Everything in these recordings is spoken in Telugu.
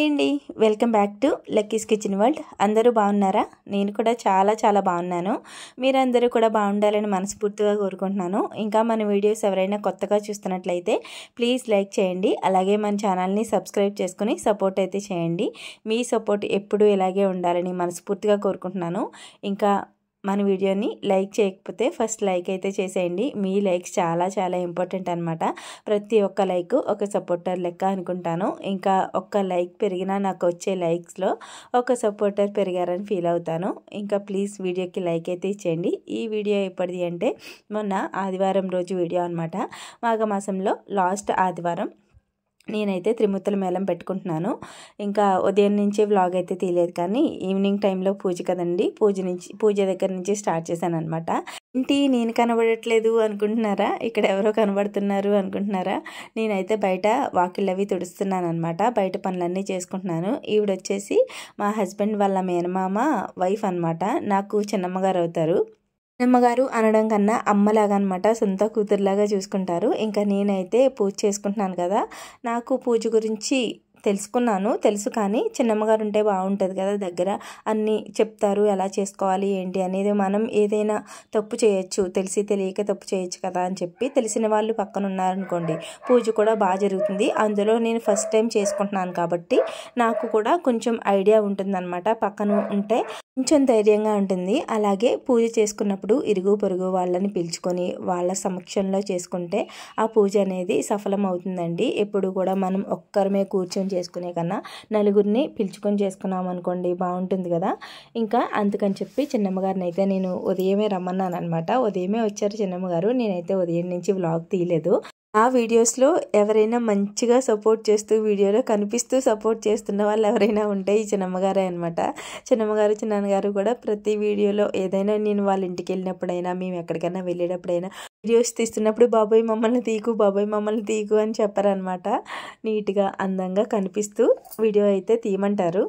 అండి welcome back to Lucky's kitchen world. అందరూ బాగున్నారా? నేను కూడా చాలా బాగున్నాను. మీరందరూ కూడా బాగుండాలని మనస్ఫూర్తిగా కోరుకుంటున్నాను. ఇంకా మన వీడియోస్ ఎవరైనా కొత్తగా చూస్తున్నట్లయితే ప్లీజ్ లైక్ చేయండి. అలాగే మన ఛానల్ని సబ్స్క్రైబ్ చేసుకుని సపోర్ట్ అయితే చేయండి. మీ సపోర్ట్ ఎప్పుడూ ఇలాగే ఉండాలని మనస్ఫూర్తిగా కోరుకుంటున్నాను. ఇంకా మన వీడియోని లైక్ చేయకపోతే ఫస్ట్ లైక్ అయితే చేసేయండి. మీ లైక్స్ చాలా ఇంపార్టెంట్ అనమాట. ప్రతి ఒక్క లైక్ ఒక సపోర్టర్ లెక్క అనుకుంటాను. ఇంకా ఒక్క లైక్ పెరిగినా నాకు వచ్చే లైక్స్లో ఒక సపోర్టర్ పెరిగారని ఫీల్ అవుతాను. ఇంకా ప్లీజ్ వీడియోకి లైక్ అయితే ఇచ్చేయండి. ఈ వీడియో ఎప్పటిది అంటే మొన్న ఆదివారం రోజు వీడియో అనమాట. మాఘమాసంలో లాస్ట్ ఆదివారం నేనైతే త్రిమూర్తుల మేళం పెట్టుకుంటున్నాను. ఇంకా ఉదయం నుంచి వ్లాగ్ అయితే తీయలేదు, కానీ ఈవినింగ్ టైంలో పూజ కదండి, పూజ దగ్గర నుంచి స్టార్ట్ చేశాను అనమాట. ఏంటి నేను కనబడట్లేదు అనుకుంటున్నారా? ఇక్కడ ఎవరో కనబడుతున్నారు అనుకుంటున్నారా? నేనైతే బయట వాకిళ్ళు అవి తుడుస్తున్నాను అనమాట. బయట పనులన్నీ చేసుకుంటున్నాను. ఈవిడొచ్చేసి మా హస్బెండ్ వాళ్ళ మేనమామ వైఫ్ అనమాట. నాకు చిన్నమ్మగారు అవుతారు. అమ్మగారు అనడం కన్నా అమ్మలాగా అనమాట, సొంత కూతురులాగా చూసుకుంటారు. ఇంకా నేనైతే పూజ చేసుకుంటున్నాను కదా, నాకు పూజ గురించి తెలుసు, కానీ చిన్నమ్మగారు ఉంటే బాగుంటుంది కదా, దగ్గర అన్నీ చెప్తారు ఎలా చేసుకోవాలి ఏంటి అనేది. మనం ఏదైనా తప్పు చేయొచ్చు, తెలిసి తెలియక తప్పు చేయొచ్చు కదా అని చెప్పి తెలిసిన వాళ్ళు పక్కన ఉన్నారనుకోండి, పూజ కూడా బాగా జరుగుతుంది. అందులో నేను ఫస్ట్ టైం చేసుకుంటున్నాను కాబట్టి నాకు కూడా కొంచెం ఐడియా ఉంటుందన్నమాట. పక్కన ఉంటే కొంచెం ధైర్యంగా ఉంటుంది. అలాగే పూజ చేసుకున్నప్పుడు ఇరుగు పొరుగు వాళ్ళని పిలుచుకొని వాళ్ళ సమక్షంలో చేసుకుంటే ఆ పూజ అనేది సఫలం అవుతుందండి. ఎప్పుడు కూడా మనం ఒక్కరమే కూర్చొని చేసుకునే కన్నా నలుగురిని పిలుచుకొని చేసుకున్నాం అనుకోండి, బాగుంటుంది కదా. ఇంకా అందుకని చెప్పి చిన్నమ్మగారిని అయితే నేను ఉదయమే రమ్మన్నాను అనమాట. ఉదయమే వచ్చారు చిన్నమ్మగారు. నేనైతే ఉదయం నుంచి వ్లాగ్ తీయలేదు. ఆ వీడియోస్లో ఎవరైనా మంచిగా సపోర్ట్ చేస్తూ వీడియోలో కనిపిస్తూ సపోర్ట్ చేస్తున్న వాళ్ళు ఎవరైనా ఉంటే ఈ చిన్నమ్మగారే అనమాట. చిన్నమ్మగారు చిన్నాన్నగారు కూడా ప్రతి వీడియోలో ఏదైనా నేను వాళ్ళ ఇంటికి వెళ్ళినప్పుడైనా, మేము ఎక్కడికైనా వెళ్ళేటప్పుడైనా వీడియోస్ తీస్తున్నప్పుడు బాబాయ్ మమ్మల్ని తీకు అని చెప్పారనమాట. నీట్గా అందంగా కనిపిస్తూ వీడియో అయితే తీయమంటారు.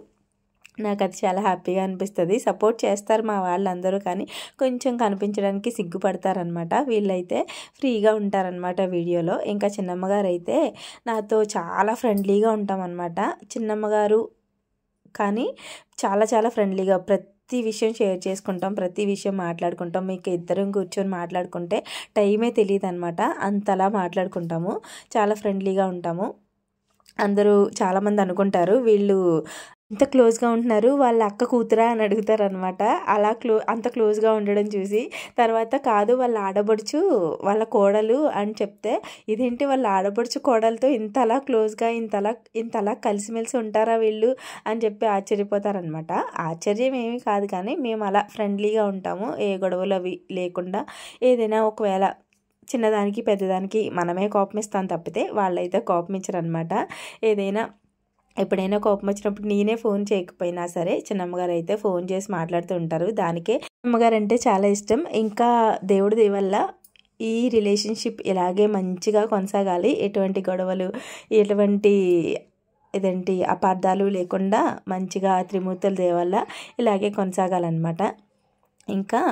నాకు అది చాలా హ్యాపీగా అనిపిస్తుంది. సపోర్ట్ చేస్తారు మా వాళ్ళందరూ, కానీ కొంచెం కనిపించడానికి సిగ్గుపడతారనమాట. వీళ్ళైతే ఫ్రీగా ఉంటారనమాట వీడియోలో. ఇంకా చిన్నమ్మగారు అయితే నాతో చాలా ఫ్రెండ్లీగా ఉంటామన్నమాట. చిన్నమ్మగారు కానీ చాలా ఫ్రెండ్లీగా ప్రతి విషయం షేర్ చేసుకుంటాం, ప్రతి విషయం మాట్లాడుకుంటాం. మీకు ఇద్దరం కూర్చొని మాట్లాడుకుంటే టైమే తెలియదు అనమాట, అంతలా మాట్లాడుకుంటాము. చాలా ఫ్రెండ్లీగా ఉంటాము. అందరూ చాలామంది అనుకుంటారు వీళ్ళు ఇంత క్లోజ్గా ఉంటున్నారు, వాళ్ళ అక్క కూతురా అని అడుగుతారు అనమాట. అలా అంత క్లోజ్గా ఉండడం చూసి తర్వాత కాదు వాళ్ళ ఆడబడుచు వాళ్ళ కోడలు అని చెప్తే, ఇదేంటి వాళ్ళ ఆడబడుచు కోడలతో ఇంతలా క్లోజ్గా ఇంతలా కలిసిమెలిసి ఉంటారా వీళ్ళు అని చెప్పి ఆశ్చర్యపోతారనమాట. ఆశ్చర్యం ఏమీ కాదు, కానీ మేము అలా ఫ్రెండ్లీగా ఉంటాము. ఏ గొడవలు అవి లేకుండా. ఏదైనా ఒకవేళ చిన్నదానికి పెద్దదానికి మనమే కోపం ఇస్తాం తప్పితే వాళ్ళైతే కోపం ఇచ్చరనమాట. ఏదైనా ఎప్పుడైనా కోపం వచ్చినప్పుడు నేనే ఫోన్ చేయకపోయినా సరే చిన్నమ్మగారు అయితే ఫోన్ చేసి మాట్లాడుతూ ఉంటారు. దానికే అమ్మగారు అంటే చాలా ఇష్టం. ఇంకా దేవుడి దయ వల్ల ఈ రిలేషన్షిప్ ఇలాగే మంచిగా కొనసాగాలి. ఎటువంటి గొడవలు, ఎటువంటి అపార్థాలు లేకుండా మంచిగా త్రిమూర్తుల దయ వల్ల ఇలాగే కొనసాగాలన్నమాట. ఇంకా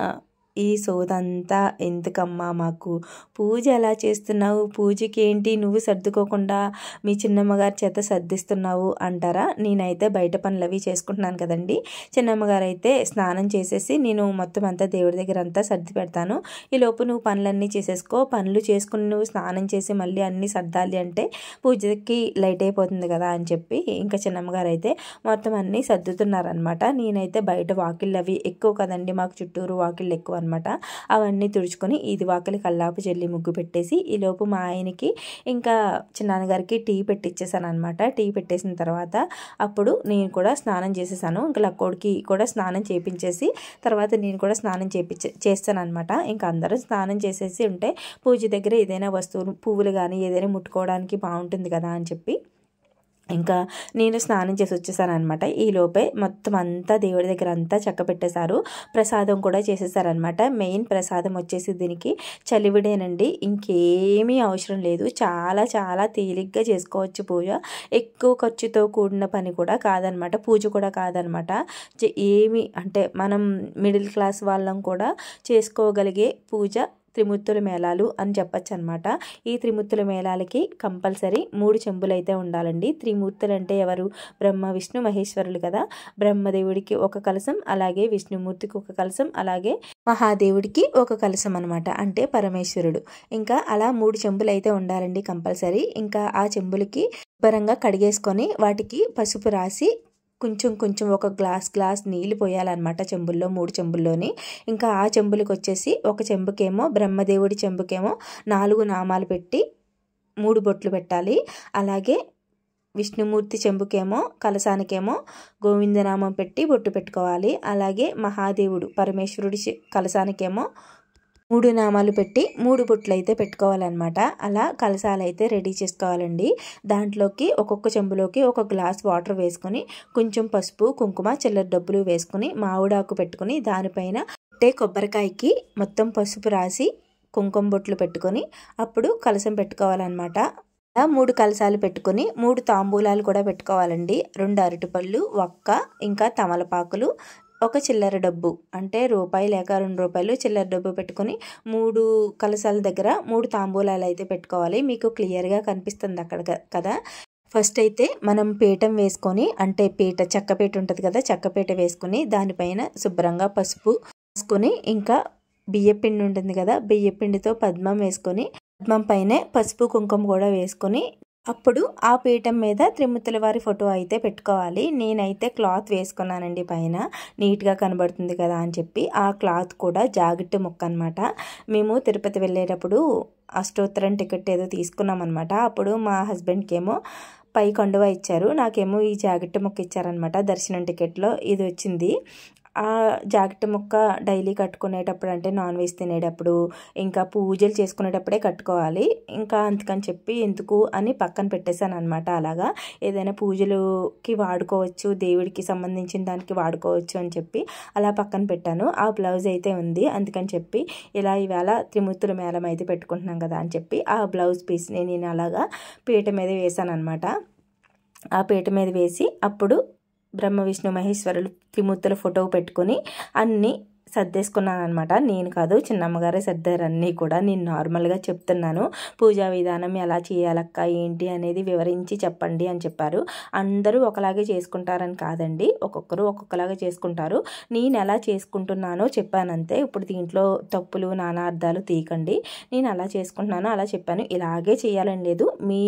ఈ సోదంతా ఎందుకమ్మా, మాకు పూజ ఎలా చేస్తున్నావు, పూజకి ఏంటి నువ్వు సర్దుకోకుండా మీ చిన్నమ్మగారి చేత సర్దిస్తున్నావు అంటారా? నేనైతే బయట పనులు అవి చేసుకుంటున్నాను కదండి. చిన్నమ్మగారు అయితే స్నానం చేసేసి నేను మొత్తం అంతా దేవుడి దగ్గర అంతా సర్ది పెడతాను. ఈలోపు నువ్వు పనులన్నీ చేసేసుకో, పనులు చేసుకుని నువ్వు స్నానం చేసి మళ్ళీ అన్నీ సర్దాలి అంటే పూజకి లైట్ అయిపోతుంది కదా అని చెప్పి ఇంకా చిన్నమ్మగారు అయితే మొత్తం అన్నీ సర్దుతున్నారనమాట. నేనైతే బయట వాకిళ్ళు అవి ఎక్కువ కదండి, మాకు చుట్టూరు వాకిళ్ళు ఎక్కువ అనమాట. అవన్నీ తుడుచుకొని ఇది వాకిలి కల్లాపు జల్లి ముగ్గు పెట్టేసి ఈలోపు మా ఆయనకి ఇంకా చిన్నాన్నగారికి టీ పెట్టిచ్చేసాను అనమాట. టీ పెట్టేసిన తర్వాత అప్పుడు నేను కూడా స్నానం చేసేసాను. ఇంకా లక్కోడికి కూడా స్నానం చేయించేసి తర్వాత నేను కూడా స్నానం చేస్తాను అనమాట. ఇంకా అందరూ స్నానం చేసేసి ఉంటే పూజ దగ్గర ఏదైనా వస్తువులు, పువ్వులు కానీ ఏదైనా ముట్టుకోవడానికి బాగుంటుంది కదా అని చెప్పి ఇంకా నేను స్నానం చేసి వచ్చేసాను అనమాట. ఈలోపే మొత్తం అంతా దేవుడి దగ్గర అంతా చక్క పెట్టేశారు. ప్రసాదం కూడా చేసేసారనమాట. మెయిన్ ప్రసాదం వచ్చేసి దీనికి చలివిడేనండి, ఇంకేమీ అవసరం లేదు. చాలా తేలిగ్గా చేసుకోవచ్చు పూజ. ఎక్కువ ఖర్చుతో కూడిన పని కూడా కాదనమాట, పూజ కూడా కాదనమాట. ఏమి అంటే మనం మిడిల్ క్లాస్ వాళ్ళం కూడా చేసుకోగలిగే పూజ త్రిమూర్తుల మేళాలు అని చెప్పచ్చు అనమాట. ఈ త్రిమూర్తుల మేళాలకి కంపల్సరీ 3 చెంబులు అయితే ఉండాలండి. త్రిమూర్తులు అంటే ఎవరు? బ్రహ్మ విష్ణు మహేశ్వరులు కదా. బ్రహ్మదేవుడికి ఒక కలశం, అలాగే విష్ణుమూర్తికి ఒక కలశం, అలాగే మహాదేవుడికి ఒక కలశం అనమాట, అంటే పరమేశ్వరుడు. ఇంకా అలా 3 చెంబులు అయితే ఉండాలండి కంపల్సరీ. ఇంకా ఆ చెంబులకి శుభ్రంగా కడిగేసుకొని వాటికి పసుపు రాసి కొంచెం కొంచెం ఒక గ్లాస్ నీళ్ళు పోయాలన్నమాట చెంబుల్లో, 3 చెంబుల్లోని. ఇంకా ఆ చెంబులకి వచ్చేసి ఒక చెంబుకేమో బ్రహ్మదేవుడి చెంబుకేమో 4 నామాలు పెట్టి 3 బొట్లు పెట్టాలి. అలాగే విష్ణుమూర్తి చెంబుకేమో కలశానికేమో గోవిందనామం పెట్టి బొట్టు పెట్టుకోవాలి. అలాగే మహాదేవుడు పరమేశ్వరుడి కలశానికేమో 3 నామాలు పెట్టి 3 బొట్లు అయితే పెట్టుకోవాలన్నమాట. అలా కలశాలు అయితే రెడీ చేసుకోవాలండి. దాంట్లోకి ఒక్కొక్క చెంబులోకి ఒక గ్లాస్ వాటర్ వేసుకొని కొంచెం పసుపు, కుంకుమ, చిల్లర డబ్బులు వేసుకుని మామిడాకు పెట్టుకుని దానిపైన కొబ్బరికాయకి మొత్తం పసుపు రాసి కుంకుమ బొట్లు పెట్టుకొని అప్పుడు కలశం పెట్టుకోవాలన్నమాట. 3 కలశాలు పెట్టుకొని 3 తాంబూలాలు కూడా పెట్టుకోవాలండి. 2 అరటిపళ్ళు, ఒక్క, ఇంకా తమలపాకులు, ఒక చిల్లర డబ్బు, అంటే రూపాయి లేక 2 రూపాయలు చిల్లర డబ్బు పెట్టుకొని 3 కలశాల దగ్గర 3 తాంబూలాలు అయితే పెట్టుకోవాలి. మీకు క్లియర్గా కనిపిస్తుంది అక్కడ కదా. ఫస్ట్ అయితే మనం పీఠం వేసుకొని, అంటే చెక్కపీట ఉంటుంది కదా, చెక్కపీట వేసుకొని దానిపైన శుభ్రంగా పసుపు వేసుకొని, ఇంకా బియ్యపిండి ఉంటుంది కదా, బియ్యపిండితో పద్మం వేసుకొని పద్మం పైనే పసుపు కుంకుమ కూడా వేసుకొని అప్పుడు ఆ పీఠం మీద త్రిమూర్తుల వారి ఫోటో అయితే పెట్టుకోవాలి. నేనైతే క్లాత్ వేసుకున్నానండి పైన, నీట్గా కనబడుతుంది కదా అని చెప్పి. ఆ క్లాత్ కూడా జాకెట్ ముక్క అనమాట. మేము తిరుపతి వెళ్ళేటప్పుడు అష్టోత్తరం టికెట్ ఏదో తీసుకున్నాం అనమాట. అప్పుడు మా హస్బెండ్కి ఏమో పై కండువా ఇచ్చారు, నాకేమో ఈ జాకెట్ ముక్క ఇచ్చారనమాట. దర్శనం టికెట్లో ఇది వచ్చింది. ఆ జాకెట్ ముక్క డైలీ కట్టుకునేటప్పుడు, అంటే నాన్ వెజ్ తినేటప్పుడు, ఇంకా పూజలు చేసుకునేటప్పుడే కట్టుకోవాలి. ఇంకా అందుకని చెప్పి ఎందుకు అని పక్కన పెట్టేశాను అనమాట. అలాగా ఏదైనా పూజలుకి వాడుకోవచ్చు, దేవుడికి సంబంధించిన దానికి వాడుకోవచ్చు అని చెప్పి అలా పక్కన పెట్టాను. ఆ బ్లౌజ్ అయితే ఉంది, అందుకని చెప్పి ఇలా ఈవేళ త్రిమూర్తుల మేళం అయితే పెట్టుకుంటున్నాం కదా అని చెప్పి ఆ బ్లౌజ్ పీస్ని నేను అలాగా పీట మీద వేసాను అనమాట. ఆ పీట మీద వేసి అప్పుడు బ్రహ్మ విష్ణు మహేశ్వరులు త్రిమూర్తుల ఫోటో పెట్టుకొని అన్నీ సర్దేసుకున్నాను అనమాట. నేను కాదు, చిన్నమ్మగారే సర్దారు అన్నీ కూడా. నేను నార్మల్గా చెప్తున్నాను. పూజా విధానం ఎలా చేయాలక్క ఏంటి అనేది వివరించి చెప్పండి అని చెప్పారు. అందరూ ఒకలాగే చేసుకుంటారని కాదండి, ఒక్కొక్కరు ఒక్కొక్కలాగా చేసుకుంటారు. నేను ఎలా చేసుకుంటున్నానో చెప్పానంతే. ఇప్పుడు దీంట్లో తప్పులు నానార్థాలు తీయకండి. నేను అలా చేసుకుంటున్నానో అలా చెప్పాను. ఇలాగే చేయాలని లేదు, మీ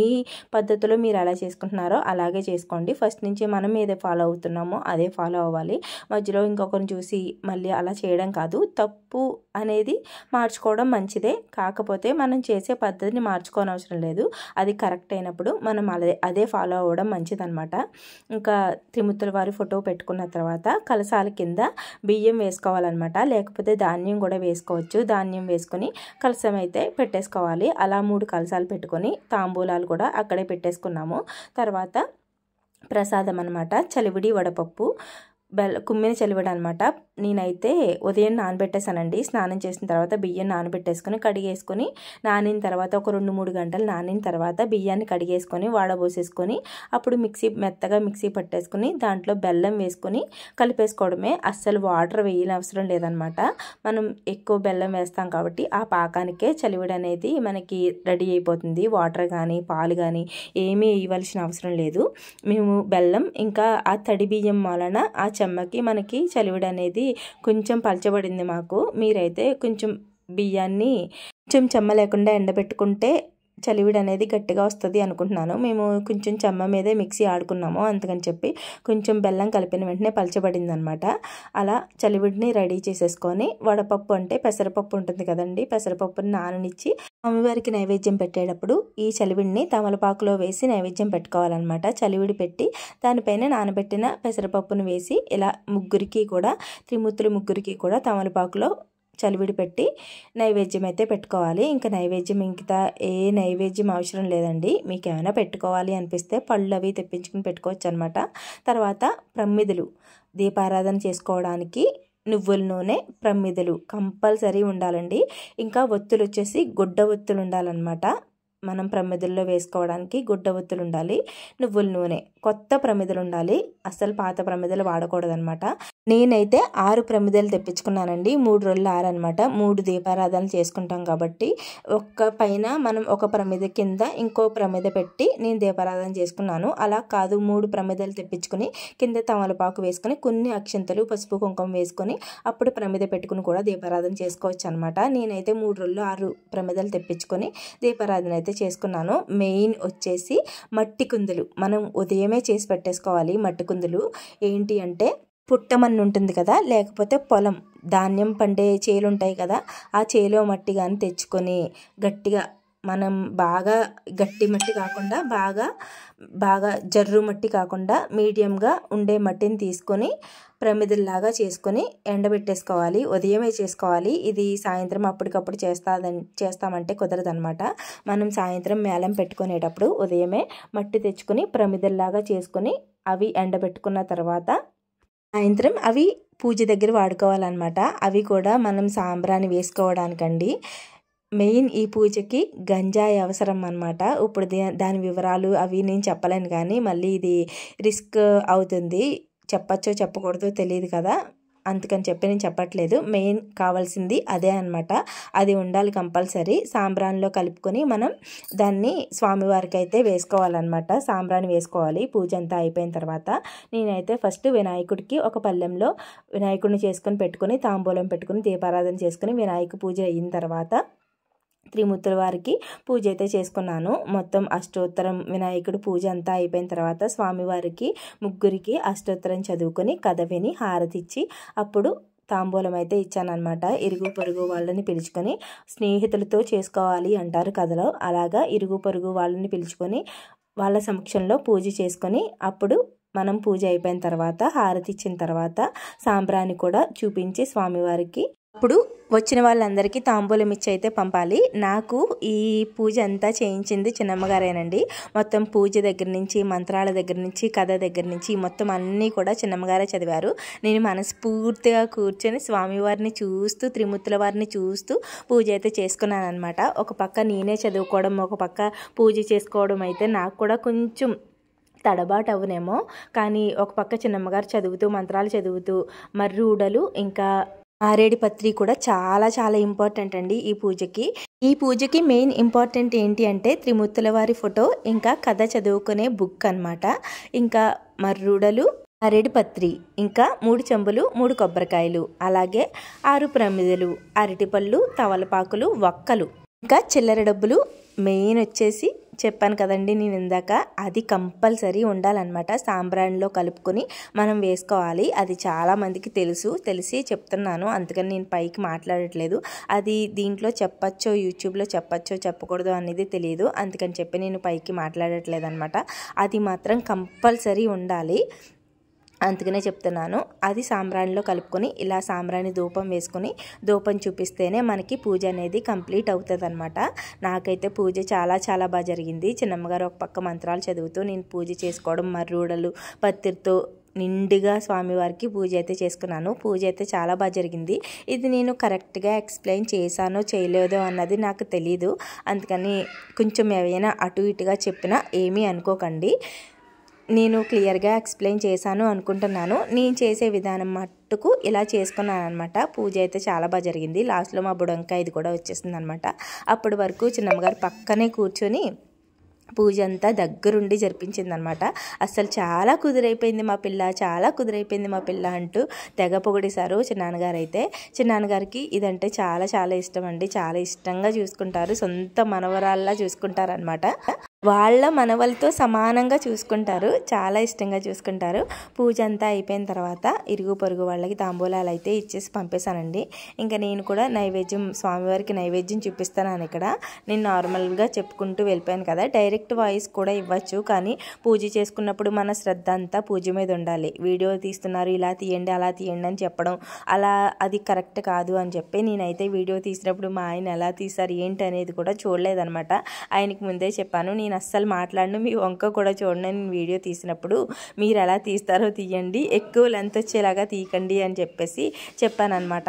పద్ధతిలో మీరు ఎలా చేసుకుంటున్నారో అలాగే చేసుకోండి. ఫస్ట్ నుంచి మనం ఏదే ఫాలో అవుతున్నామో అదే ఫాలో అవ్వాలి. మధ్యలో ఇంకొకరిని చూసి మళ్ళీ అలా చేయడం కాదు. తప్పు అనేది మార్చుకోవడం మంచిదే, కాకపోతే మనం చేసే పద్ధతిని మార్చుకోనవసరం లేదు. అది కరెక్ట్ అయినప్పుడు మనం అదే ఫాలో అవ్వడం మంచిదన్నమాట. ఇంకా త్రిమూర్తుల వారి ఫోటో పెట్టుకున్న తర్వాత కలశాల కింద బియ్యం వేసుకోవాలన్నమాట, లేకపోతే ధాన్యం కూడా వేసుకోవచ్చు. ధాన్యం వేసుకొని కలశం అయితే పెట్టేసుకోవాలి. అలా 3 కలశాలు పెట్టుకొని తాంబూలాలు కూడా అక్కడే పెట్టేసుకున్నాము. తర్వాత ప్రసాదం అనమాట, చలివిడి వడపప్పు, కుమ్మిన చలివిడి అనమాట. నేనైతే ఉదయం నానబెట్టేసానండి. స్నానం చేసిన తర్వాత బియ్యం నానబెట్టేసుకొని కడిగేసుకొని, నానిన తర్వాత ఒక 2-3 గంటలు నానిన తర్వాత బియ్యాన్ని కడిగేసుకొని వాడబోసేసుకొని అప్పుడు మెత్తగా మిక్సీ పట్టేసుకొని దాంట్లో బెల్లం వేసుకొని కలిపేసుకోవడమే. అస్సలు వాటర్ వేయని అవసరం లేదనమాట. మనం ఎక్కువ బెల్లం వేస్తాం కాబట్టి ఆ పాకానికే చలివిడి అనేది మనకి రెడీ అయిపోతుంది. వాటర్ కానీ పాలు కానీ ఏమీ వేయవలసిన అవసరం లేదు. మేము బెల్లం ఇంకా ఆ తడి బియ్యం వలన ఆ చెమ్మకి మనకి చలివిడి అనేది కొంచెం పలచబడింది మాకు. మీరైతే కొంచెం బియ్యాన్ని కొంచెం చెమ్మ లేకుండా ఎండబెట్టుకుంటే చలివిడి అనేది గట్టిగా వస్తుంది అనుకుంటున్నాను. మేము కొంచెం చెమ్మ మీదే మిక్సీ ఆడుకున్నాము, అందుకని చెప్పి కొంచెం బెల్లం కలిపిన వెంటనే పలచబడింది అనమాట. అలా చలివిడిని రెడీ చేసేసుకొని వడపప్పు అంటే పెసరపప్పు ఉంటుంది కదండి, పెసరపప్పుని నాననిచ్చి అమ్మవారికి నైవేద్యం పెట్టేటప్పుడు ఈ చలివిడిని తమలపాకులో వేసి నైవేద్యం పెట్టుకోవాలన్నమాట. చలివిడి పెట్టి దానిపైన నానబెట్టిన పెసరపప్పును వేసి ఇలా త్రిమూర్తుల ముగ్గురికి కూడా తమలపాకులో చలివిడి పెట్టి నైవేద్యం అయితే పెట్టుకోవాలి. ఇంకా నైవేద్యం మిగతా ఏ నైవేద్యం అవసరం లేదండి. మీకు ఏమైనా పెట్టుకోవాలి అనిపిస్తే పళ్ళు అవి తెప్పించుకుని పెట్టుకోవచ్చు అనమాట. తర్వాత ప్రమిదలు, దీపారాధన చేసుకోవడానికి నువ్వుల నూనె, ప్రమిదలు కంపల్సరీ ఉండాలండి. ఇంకా ఒత్తులు వచ్చేసి గుడ్డ ఒత్తులు ఉండాలన్నమాట. మనం ప్రమిదల్లో వేసుకోవడానికి గుడ్డ ఒత్తులు ఉండాలి. నువ్వుల నూనె, కొత్త ప్రమిదలు ఉండాలి, అస్సలు పాత ప్రమిదలు వాడకూడదనమాట. నేనైతే 6 ప్రమిదలు తెప్పించుకున్నానండి. 3 రోజులు 6 అనమాట. 3 దీపారాధనలు చేసుకుంటాం కాబట్టి ఒక్క పైన మనం ఒక ప్రమిద కింద ఇంకో ప్రమిద పెట్టి నేను దీపారాధన చేసుకున్నాను. అలా కాదు 3 ప్రమిదలు తెప్పించుకొని కింద తమలపాకు వేసుకొని కొన్ని అక్షంతలు పసుపు కుంకుమ వేసుకొని అప్పుడు ప్రమిద పెట్టుకుని కూడా దీపారాధన చేసుకోవచ్చు అనమాట. నేనైతే 3 రోజులు 6 ప్రమిదలు తెప్పించుకొని దీపారాధన అయితే చేసుకున్నాను. మెయిన్ వచ్చేసి మట్టి కుందులు మనం ఉదయమే చేసి పెట్టేసుకోవాలి. మట్టి కుందులు ఏంటి అంటే పుట్టమన్ను ఉంటుంది కదా, లేకపోతే పొలం ధాన్యం పండే చేలు ఉంటాయి కదా, ఆ చేలో మట్టి కానీ తెచ్చుకొని గట్టిగా మనం బాగా గట్టి మట్టి కాకుండా బాగా జర్రు మట్టి కాకుండా మీడియంగా ఉండే మట్టిని తీసుకొని ప్రమిదల్లాగా చేసుకొని ఎండబెట్టేసుకోవాలి. ఉదయమే చేసుకోవాలి. ఇది సాయంత్రం అప్పటికప్పుడు చేస్తామంటే కుదరదనమాట. మనం సాయంత్రం మేళం పెట్టుకునేటప్పుడు ఉదయమే మట్టి తెచ్చుకొని ప్రమిదల్లాగా చేసుకొని అవి ఎండబెట్టుకున్న తర్వాత సాయంత్రం అవి పూజ దగ్గర వాడుకోవాలన్నమాట. అవి కూడా మనం సాంబ్రాణి వేసుకోవడానికండి. మెయిన్ ఈ పూజకి గంజాయి అవసరం అన్నమాట. ఇప్పుడు దాని వివరాలు అవి నేను చెప్పలేను, కానీ మళ్ళీ ఇది రిస్క్ అవుతుంది. చెప్పచ్చో చెప్పకూడదో తెలియదు కదా, అందుకని చెప్పి నేను చెప్పట్లేదు. మెయిన్ కావాల్సింది అదే అనమాట. అది ఉండాలి కంపల్సరీ. సాంబ్రాణిలో కలుపుకొని మనం దాన్ని స్వామివారికి అయితే వేసుకోవాలన్నమాట. సాంబ్రాణి వేసుకోవాలి పూజ అంతా అయిపోయిన తర్వాత. నేనైతే ఫస్ట్ వినాయకుడికి ఒక పళ్ళెంలో వినాయకుడిని చేసుకొని పెట్టుకొని తాంబూలం పెట్టుకుని దీపారాధన చేసుకుని వినాయక పూజ అయిన తర్వాత త్రిమూర్తుల వారికి పూజ అయితే చేసుకున్నాను. మొత్తం అష్టోత్తరం వినాయకుడి పూజ అంతా అయిపోయిన తర్వాత స్వామివారికి ముగ్గురికి అష్టోత్తరం చదువుకొని కథ విని హారతిచ్చి అప్పుడు తాంబూలం అయితే ఇచ్చానమాట. ఇరుగు పొరుగు వాళ్ళని పిలుచుకొని స్నేహితులతో చేసుకోవాలి అంటారు కథలో, అలాగా ఇరుగు పొరుగు వాళ్ళని పిలుచుకొని వాళ్ళ సమక్షంలో పూజ చేసుకొని అప్పుడు మనం పూజ అయిపోయిన తర్వాత హారతి ఇచ్చిన తర్వాత సాంబ్రాణి కూడా చూపించి స్వామివారికి అప్పుడు వచ్చిన వాళ్ళందరికీ తాంబూలం ఇచ్చి అయితే పంపాలి. నాకు ఈ పూజ అంతా చేయించింది చిన్నమ్మగారేనండి. మొత్తం పూజ దగ్గర నుంచి మంత్రాల దగ్గర నుంచి కథ దగ్గర నుంచి మొత్తం అన్నీ కూడా చిన్నమ్మగారే చదివారు. నేను మనస్ఫూర్తిగా కూర్చొని స్వామివారిని చూస్తూ త్రిమూర్తుల వారిని చూస్తూ పూజ అయితే చేసుకున్నాను అనమాట. ఒక పక్క నేనే చదువుకోవడం, ఒక పక్క పూజ చేసుకోవడం అయితే నాకు కూడా కొంచెం తడబాటు అవునేమో, కానీ ఒక పక్క చిన్నమ్మగారు చదువుతూ మంత్రాలు చదువుతూ మర్రూడలు ఇంకా ఆరేడి పత్రి కూడా చాలా చాలా ఇంపార్టెంట్ అండి ఈ పూజకి మెయిన్ ఇంపార్టెంట్ ఏంటి అంటే త్రిమూర్తుల వారి ఫోటో ఇంకా కథ చదువుకునే బుక్ అన్నమాట. ఇంకా మర్రూడలు, ఆరేడి పత్రి, ఇంకా 3 చెంబులు 3 కొబ్బరికాయలు, అలాగే 6 ప్రమిదలు, అరటిపళ్ళు, తవలపాకులు, వక్కలు, ఇంకా చిల్లర డబ్బులు. మెయిన్ వచ్చేసి చెప్పాను కదండి నేను ఇందాక, అది కంపల్సరీ ఉండాలన్నమాట. సాంబ్రాణిలో కలుపుకొని మనం వేసుకోవాలి. అది చాలామందికి తెలిసి చెప్తున్నాను, అందుకని నేను పైకి మాట్లాడట్లేదు. అది దీంట్లో చెప్పచ్చో యూట్యూబ్లో చెప్పచ్చో చెప్పకూడదు అనేది తెలియదు, అందుకని చెప్పి నేను పైకి మాట్లాడట్లేదు అనమాట. అది మాత్రం కంపల్సరీ ఉండాలి, అందుకనే చెప్తున్నాను. అది సాంబ్రాణిలో కలుపుకొని ఇలా సాంబ్రాణి ధూపం వేసుకొని ధూపం చూపిస్తేనే మనకి పూజ అనేది కంప్లీట్ అవుతుంది అనమాట. నాకైతే పూజ చాలా చాలా బాగా జరిగింది. చిన్నమ్మగారు ఒక పక్క మంత్రాలు చదువుతూ నేను పూజ చేసుకోవడం, మర్రూడలు పత్తిరితో నిండుగా స్వామివారికి పూజ అయితే చేసుకున్నాను. పూజ అయితే చాలా బాగా జరిగింది. ఇది నేను కరెక్ట్గా ఎక్స్ప్లెయిన్ చేశానో చేయలేదో అన్నది నాకు తెలీదు, అందుకని కొంచెం ఏమైనా అటు ఇటుగా చెప్పినా ఏమీ అనుకోకండి. నేను క్లియర్గా ఎక్స్ప్లెయిన్ చేశాను అనుకుంటున్నాను. నేను చేసే విధానం మట్టుకు ఇలా చేసుకున్నాను అనమాట. పూజ అయితే చాలా బాగా జరిగింది. లాస్ట్లో మా బుడంకాయ ఇది కూడా వచ్చేసింది అనమాట. అప్పటి వరకు చిన్నమ్మగారు పక్కనే కూర్చొని పూజ అంతా దగ్గరుండి జరిపించింది అనమాట. అసలు చాలా కుదిరైపోయింది మా పిల్ల అంటూ తెగ పొగిడేశారు చిన్నాన్నగారు అయితే. చిన్నాన్నగారికి ఇదంటే చాలా చాలా ఇష్టం అండి. చాలా ఇష్టంగా చూసుకుంటారు, సొంత మనవరాల్లా చూసుకుంటారు అనమాట. వాళ్ళ మనవలతో సమానంగా చూసుకుంటారు, చాలా ఇష్టంగా చూసుకుంటారు. పూజ అంతా అయిపోయిన తర్వాత ఇరుగు పొరుగు వాళ్ళకి తాంబూలాలు అయితే ఇచ్చేసి పంపేశానండి. ఇంకా నేను కూడా నైవేద్యం స్వామివారికి నైవేద్యం చూపిస్తాను ఇక్కడ. నేను నార్మల్గా చెప్పుకుంటూ వెళ్ళిపోయాను కదా, డైరెక్ట్ వాయిస్ కూడా ఇవ్వచ్చు, కానీ పూజ చేసుకున్నప్పుడు మన శ్రద్ధ అంతా పూజ మీద ఉండాలి. వీడియో తీస్తున్నారు ఇలా తీయండి అలా తీయండి అని చెప్పడం అలా అది కరెక్ట్ కాదు అని చెప్పి నేనైతే వీడియో తీసినప్పుడు మా ఆయన ఎలా తీశారు ఏంటి అనేది కూడా చూడలేదనమాట. ఆయనకి ముందే చెప్పాను, నేను అస్సలు మాట్లాడను, మీ వంక కూడా చూడండి, నేను వీడియో తీసినప్పుడు మీరు ఎలా తీస్తారో తీయండి, ఎక్కువ లెంత్ వచ్చేలాగా తీయకండి అని చెప్పేసి చెప్పాను అనమాట.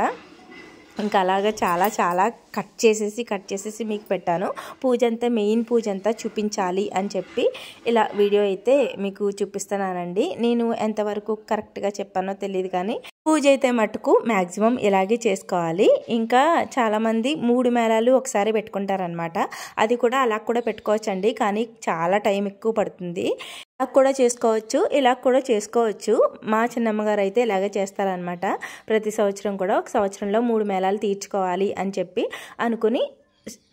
ఇంకా అలాగా చాలా చాలా కట్ చేసేసి మీకు పెట్టాను. పూజ అంతా మెయిన్ పూజ అంతా చూపించాలి అని చెప్పి ఇలా వీడియో అయితే మీకు చూపిస్తున్నానండి. నేను ఎంతవరకు కరెక్ట్గా చెప్పానో తెలియదు కానీ పూజ అయితే మటుకు మ్యాక్సిమం ఇలాగే చేసుకోవాలి. ఇంకా చాలామంది 3 మేళాలు ఒకసారి పెట్టుకుంటారనమాట. అది కూడా అలా కూడా పెట్టుకోవచ్చండి, కానీ చాలా టైం ఎక్కువ పడుతుంది. ఇలా కూడా చేసుకోవచ్చు, ఇలా కూడా చేసుకోవచ్చు. మా చిన్నమ్మగారు అయితే ఇలాగే చేస్తారనమాట. ప్రతి సంవత్సరం కూడా ఒక సంవత్సరంలో 3 మేళాలు తీర్చుకోవాలి అని చెప్పి అనుకుని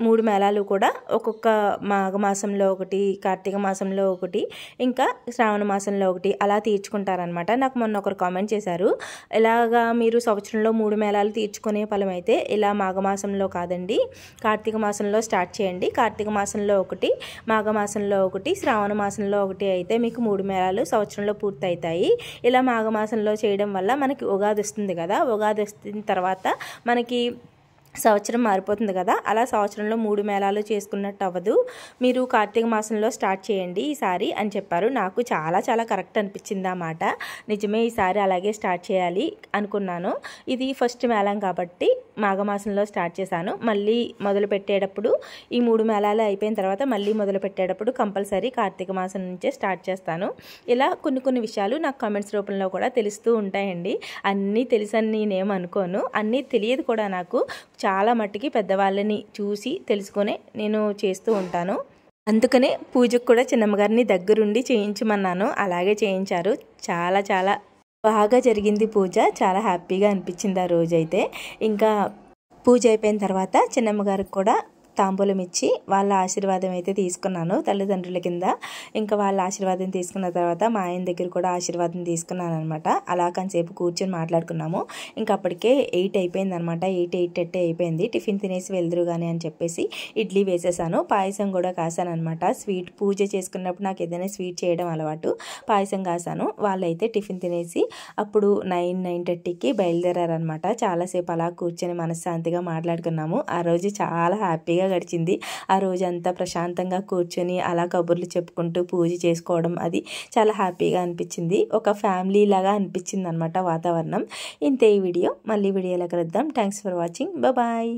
3 మేళాలు కూడా ఒక్కొక్క మాఘమాసంలో ఒకటి, కార్తీక మాసంలో ఒకటి, ఇంకా శ్రావణ మాసంలో ఒకటి అలా తీర్చుకుంటారనమాట. నాకు మొన్న ఒకరు కామెంట్ చేశారు, ఇలాగా మీరు సంవత్సరంలో 3 మేళాలు తీర్చుకునే ఫలం అయితే ఇలా మాఘమాసంలో కాదండి, కార్తీక మాసంలో స్టార్ట్ చేయండి. కార్తీక మాసంలో ఒకటి, మాఘమాసంలో ఒకటి, శ్రావణ మాసంలో ఒకటి అయితే మీకు 3 మేళాలు సంవత్సరంలో పూర్తవుతాయి. ఇలా మాఘమాసంలో చేయడం వల్ల మనకి ఉగాది వస్తుంది కదా, ఉగాది వచ్చిన తర్వాత మనకి సంవత్సరం మారిపోతుంది కదా, అలా సంవత్సరంలో 3 మేళాలు చేసుకున్నట్టు అవ్వదు. మీరు కార్తీక మాసంలో స్టార్ట్ చేయండి ఈసారి అని చెప్పారు. నాకు చాలా చాలా కరెక్ట్ అనిపించింది ఆ మాట. నిజమే, ఈసారి అలాగే స్టార్ట్ చేయాలి అనుకున్నాను. ఇది ఫస్ట్ మేళం కాబట్టి మాఘమాసంలో స్టార్ట్ చేశాను. మళ్ళీ మొదలు పెట్టేటప్పుడు ఈ 3 మేళాలు అయిపోయిన తర్వాత మళ్ళీ మొదలు పెట్టేటప్పుడు కంపల్సరీ కార్తీక మాసం నుంచే స్టార్ట్ చేస్తాను. ఇలా కొన్ని విషయాలు నాకు కామెంట్స్ రూపంలో కూడా తెలుస్తూ ఉంటాయండి. అన్నీ తెలుసని నేనేం అనుకోను, అన్నీ తెలియదు కూడా. నాకు చాలా మట్టుకి పెద్దవాళ్ళని చూసి తెలుసుకొని నేను చేస్తూ ఉంటాను. అందుకనే పూజకు కూడా చిన్నమ్మగారిని దగ్గరుండి చేయించమన్నాను, అలాగే చేయించారు. చాలా చాలా బాగా జరిగింది పూజ. చాలా హ్యాపీగా అనిపించింది ఆ రోజైతే. ఇంకా పూజ అయిపోయిన తర్వాత చిన్నమ్మగారికి కూడా తాంబూలం ఇచ్చి వాళ్ళ ఆశీర్వాదం అయితే తీసుకున్నాను తల్లిదండ్రుల కింద. ఇంకా వాళ్ళ ఆశీర్వాదం తీసుకున్న తర్వాత మా ఆయన దగ్గర కూడా ఆశీర్వాదం తీసుకున్నాను అనమాట. అలా కాసేపు కూర్చొని మాట్లాడుకున్నాము. ఇంకా అప్పటికే 8 అయిపోయింది అనమాట. 8:30 అయిపోయింది. టిఫిన్ తినేసి వెళ్దురు కానీ అని చెప్పేసి ఇడ్లీ వేసేసాను, పాయసం కూడా కాసాను అనమాట. స్వీట్ పూజ చేసుకున్నప్పుడు నాకు ఏదైనా స్వీట్ చేయడం అలవాటు. పాయసం కాసాను. వాళ్ళైతే టిఫిన్ తినేసి అప్పుడు 9:30కి బయలుదేరారనమాట. చాలాసేపు అలా కూర్చొని మనశ్శాంతిగా మాట్లాడుకున్నాము. ఆ రోజు చాలా హ్యాపీగా గడిచింది. ఆ రోజంతా ప్రశాంతంగా కూర్చొని అలా కబుర్లు చెప్పుకుంటూ పూజ చేసుకోవడం, అది చాలా హ్యాపీగా అనిపించింది. ఒక ఫ్యామిలీ లాగా అనిపించింది అనమాట వాతావరణం. ఇంతే ఈ వీడియో. మళ్ళీ వీడియోలో కలుద్దాం. Thanks for watching. బాయ్.